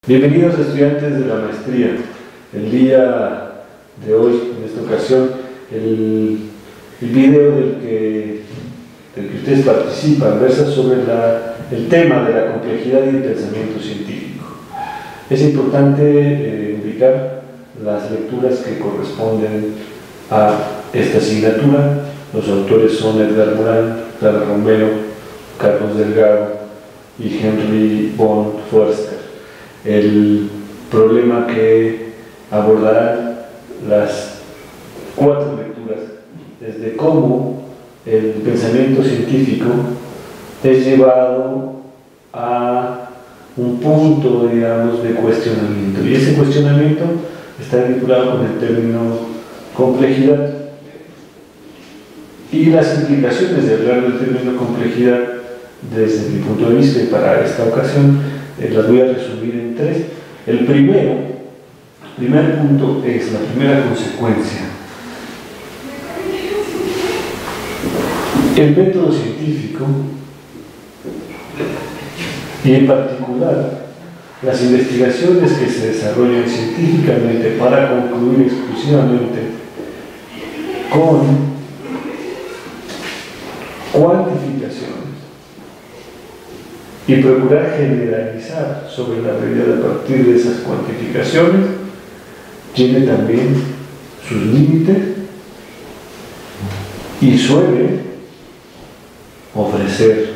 Bienvenidos estudiantes de la maestría. El día de hoy, en esta ocasión, el video del que ustedes participan versa sobre el tema de la complejidad y el pensamiento científico. Es importante indicar las lecturas que corresponden a esta asignatura. Los autores son Edgar Morin, Clara Romero, Carlos Delgado y Henry von Foerster. El problema que abordarán las 4 lecturas es de cómo el pensamiento científico es llevado a un punto, digamos, de cuestionamiento. Y ese cuestionamiento está vinculado con el término complejidad. Y las implicaciones de hablar del término complejidad desde mi punto de vista y para esta ocasión las voy a resumir en 3. El primer punto es la primera consecuencia. El método científico, y en particular las investigaciones que se desarrollan científicamente para concluir exclusivamente con cuantificaciones y procurar generalizar sobre la realidad a partir de esas cuantificaciones, tiene también sus límites y suele ofrecer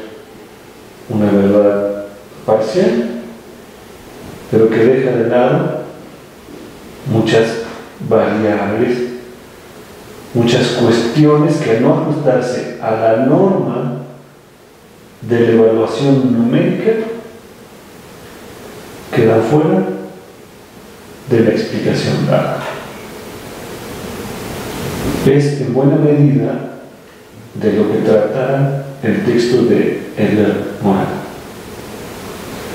una verdad parcial, pero que deja de lado muchas variables, muchas cuestiones que al no ajustarse a la norma de la evaluación numérica quedan fuera de la explicación dada. Es en buena medida de lo que trata el texto de Edgar Morin.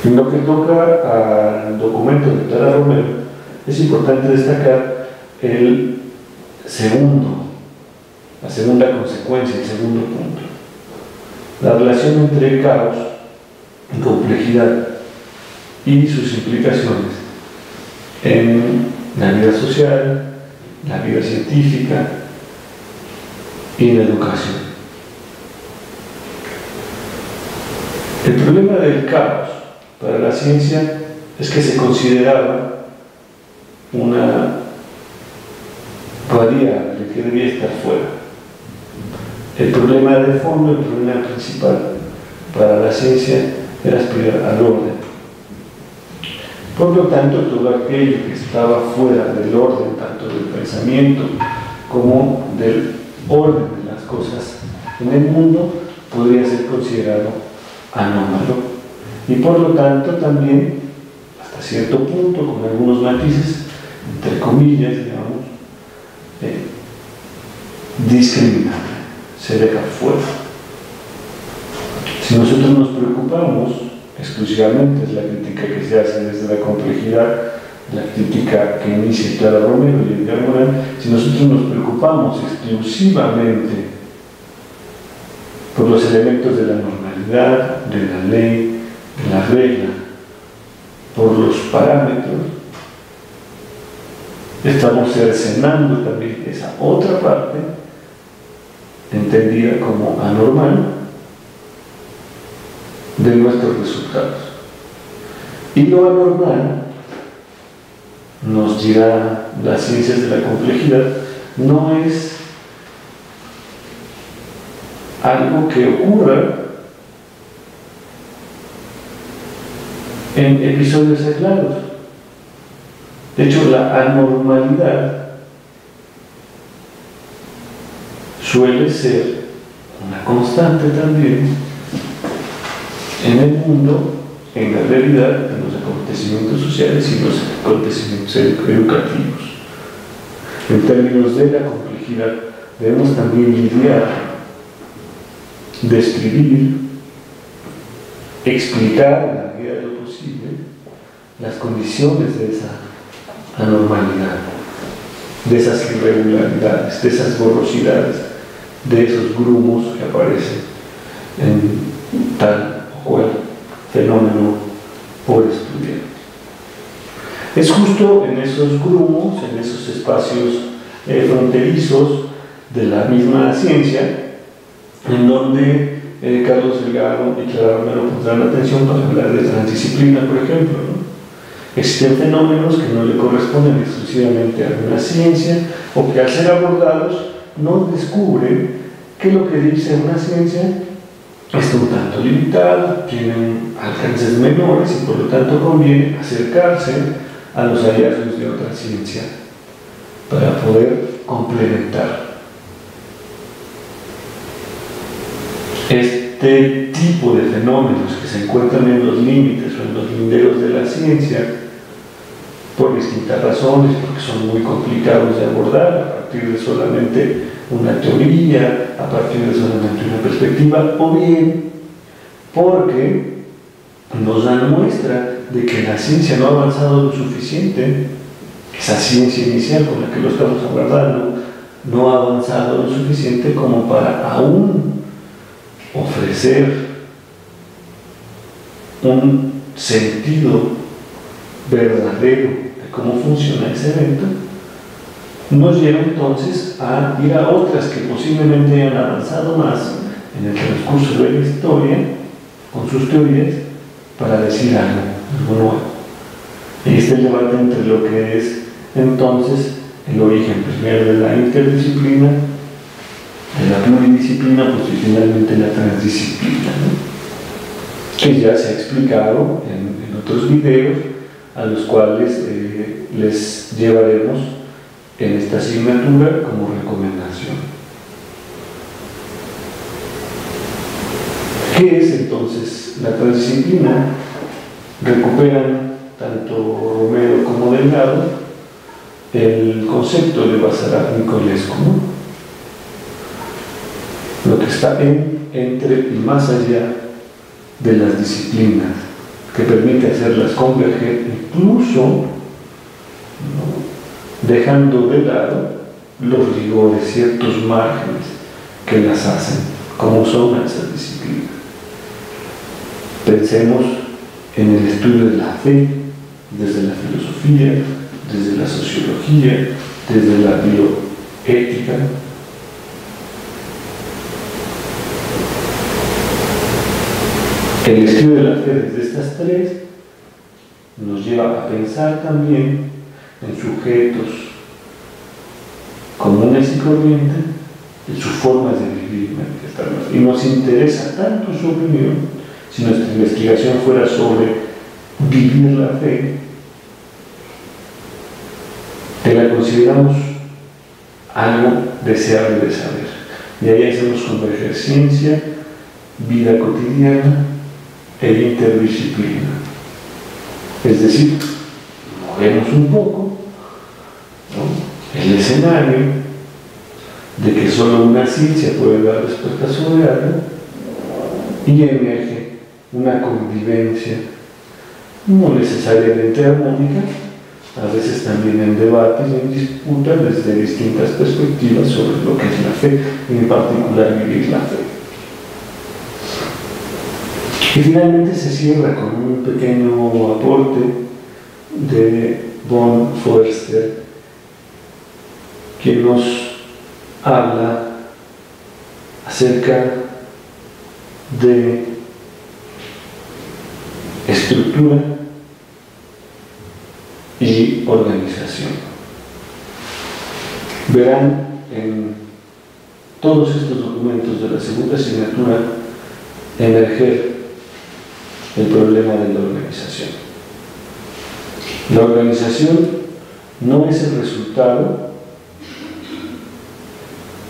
En lo que toca al documento de Clara Romero, es importante destacar la segunda consecuencia, el segundo punto. La relación entre caos y complejidad y sus implicaciones en la vida social, la vida científica y la educación. El problema del caos para la ciencia es que se consideraba una variable que debía estar fuera. El problema de fondo, el problema principal para la ciencia era aspirar al orden. Por lo tanto, todo aquello que estaba fuera del orden, tanto del pensamiento como del orden de las cosas en el mundo, podría ser considerado anómalo. Y por lo tanto también, hasta cierto punto, con algunos matices, entre comillas, digamos, discriminable. Se deja fuera. Si nosotros nos preocupamos exclusivamente, es la crítica que se hace desde la complejidad, la crítica que inicia Clara Romero y Edgar Morin, si nosotros nos preocupamos exclusivamente por los elementos de la normalidad, de la ley, de la regla, por los parámetros, estamos cercenando también esa otra parte entendida como anormal de nuestros resultados. Y lo anormal, nos dirá las ciencias de la complejidad, no es algo que ocurra en episodios aislados. De hecho, la anormalidad suele ser una constante también en el mundo, en la realidad, en los acontecimientos sociales y los acontecimientos educativos. En términos de la complejidad, debemos también lidiar, describir, explicar en la medida de lo posible las condiciones de esa anormalidad, de esas irregularidades, de esas borrosidades, de esos grumos que aparecen en tal o cual fenómeno por estudiar. Es justo en esos grumos, en esos espacios fronterizos de la misma ciencia, en donde Carlos Delgado y Clara Romero pondrán atención para hablar de transdisciplina, por ejemplo, ¿no? Existen fenómenos que no le corresponden exclusivamente a una ciencia o que al ser abordados no descubre que lo que dice una ciencia está un tanto limitado, tienen alcances menores y por lo tanto conviene acercarse a los hallazgos de otra ciencia para poder complementar. Este tipo de fenómenos que se encuentran en los límites o en los linderos de la ciencia, por distintas razones, porque son muy complicados de abordar a partir de solamente una teoría, a partir de solamente una perspectiva, o bien porque nos dan muestra de que la ciencia no ha avanzado lo suficiente, esa ciencia inicial con la que lo estamos abordando no ha avanzado lo suficiente como para aún ofrecer un sentido verdadero de cómo funciona ese evento, nos lleva entonces a ir a otras que posiblemente hayan avanzado más en el transcurso de la historia con sus teorías para decir algo nuevo. Y este es el debate entre lo que es entonces el origen primero de la interdisciplina, de la pluridisciplina, pues y finalmente la transdisciplina, ¿no? Que ya se ha explicado en otros videos, a los cuales les llevaremos en esta asignatura como recomendación. ¿Qué es entonces la transdisciplina? Recuperan tanto Romero como Delgado el concepto de Basarab-Nicolescu, ¿no? Lo que está entre y más allá de las disciplinas, que permite hacerlas converger incluso, ¿no?, dejando de lado los rigores, ciertos márgenes que las hacen, como son esas disciplinas. Pensemos en el estudio de la fe, desde la filosofía, desde la sociología, desde la bioética. El estudio de la fe desde estas tres nos lleva a pensar también en sujetos comunes y corrientes, en sus formas de vivir y manifestarnos. Y nos interesa tanto su opinión, si nuestra investigación fuera sobre vivir la fe, que la consideramos algo deseable de saber. Y ahí hacemos converger ciencia, vida cotidiana e interdisciplina. Es decir, movemos un poco, ¿no?, el escenario de que solo una ciencia puede dar respuesta sobre algo y emerge una convivencia no necesariamente armónica, a veces también en debates y en disputas desde distintas perspectivas sobre lo que es la fe y en particular vivir la fe. Y finalmente se cierra con un pequeño aporte de von Foerster, que nos habla acerca de estructura y organización. Verán en todos estos documentos de la segunda asignatura emerger el problema de la organización. La organización no es el resultado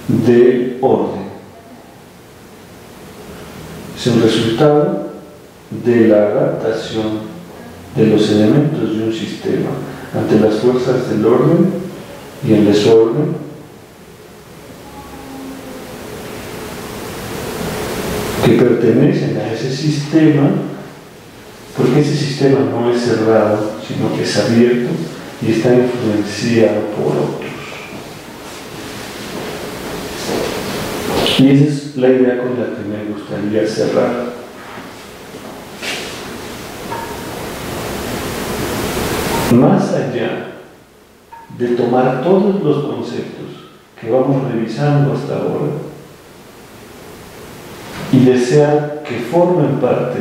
del orden, es el resultado de la adaptación de los elementos de un sistema ante las fuerzas del orden y el desorden, que pertenecen a ese sistema, porque ese sistema no es cerrado, sino que es abierto y está influenciado por otros. Y esa es la idea con la que me gustaría cerrar. más allá de tomar todos los conceptos que vamos revisando hasta ahora y desear que formen parte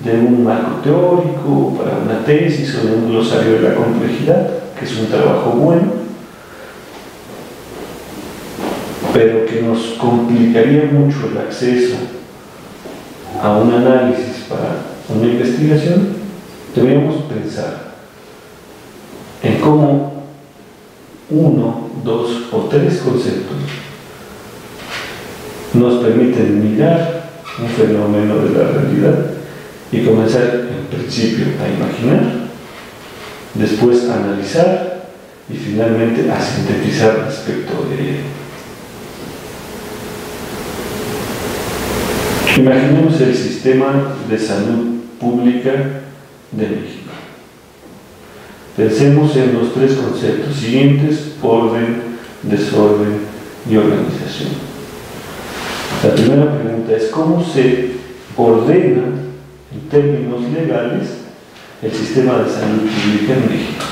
de un marco teórico para una tesis o de un glosario de la complejidad, que es un trabajo bueno, pero que nos complicaría mucho el acceso a un análisis para una investigación, deberíamos pensar en cómo uno, dos o tres conceptos nos permiten mirar un fenómeno de la realidad y comenzar en principio a imaginar, después a analizar y finalmente a sintetizar respecto de ello. Imaginemos el sistema de salud pública de México. Pensemos en los tres conceptos siguientes: orden, desorden y organización. La primera pregunta es: ¿cómo se ordena en términos legales el sistema de salud pública en México?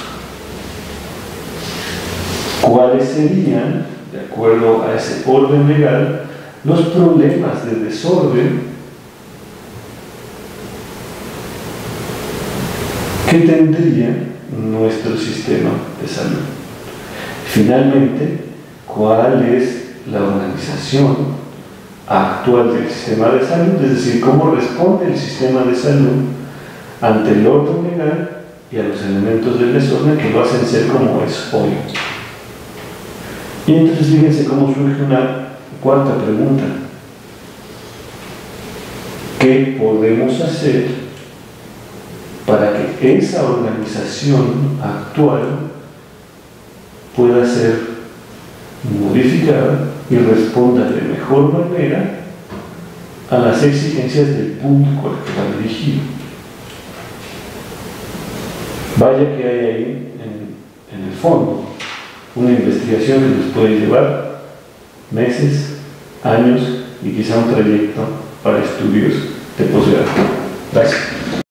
¿Cuáles serían, de acuerdo a ese orden legal, los problemas de desorden que tendría nuestro sistema de salud? Finalmente, ¿cuál es la organización actual del sistema de salud? Es decir, ¿cómo responde el sistema de salud ante el orden legal y a los elementos del desorden que lo hacen ser como es hoy? Y entonces fíjense cómo surge una cuarta pregunta: ¿qué podemos hacer para que esa organización actual pueda ser modificada y responda de mejor manera a las exigencias del público al que va dirigido? Vaya que hay ahí en el fondo una investigación que nos puede llevar meses, años y quizá un trayecto para estudios de posgrado. Gracias.